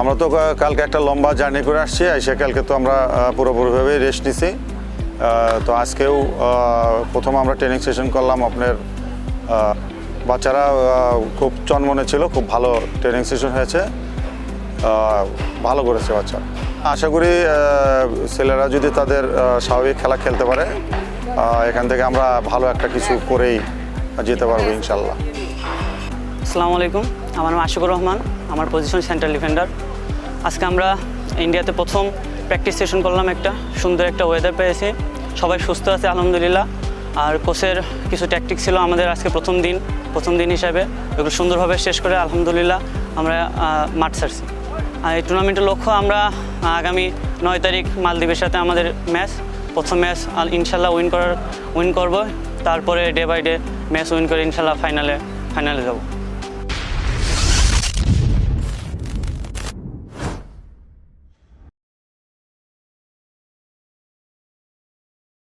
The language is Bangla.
আমরা তো কালকে একটা লম্বা জার্নি করে আসছি, এসে কালকে তো আমরা পুরোপুরিভাবে রেস্ট নিছি। তো আজকেও প্রথম আমরা ট্রেনিং সেশন করলাম। আপনার বাচ্চারা খুব চনমনে ছিল, খুব ভালো ট্রেনিং সেশন হয়েছে, ভালো করেছে বাচ্চা। আশা করি ছেলেরা যদি তাদের স্বাভাবিক খেলা খেলতে পারে, এখান থেকে আমরা ভালো একটা কিছু করেই যেতে পারবো ইনশাল্লাহ। আসসালামু আলাইকুম, আমার নাম আশিকুর রহমান, আমার পজিশন সেন্ট্রাল ডিফেন্ডার। আজকে আমরা ইন্ডিয়াতে প্রথম প্র্যাকটিস সেশন করলাম। একটা সুন্দর একটা ওয়েদার পেয়েছি, সবাই সুস্থ আছে আলহামদুলিল্লাহ। আর কোচের কিছু ট্যাকটিক ছিল আমাদের আজকে প্রথম দিন হিসাবে, এগুলো সুন্দরভাবে শেষ করে আলহামদুলিল্লাহ আমরা মাঠ ছাড়ছি। আর এই টুর্নামেন্টের লক্ষ্য আমরা আগামী 9 তারিখ মালদ্বীপের সাথে আমাদের প্রথম ম্যাচ ইনশাল্লাহ উইন করব, তারপরে day by day match win করে ইনশাল্লাহ ফাইনালে যাব।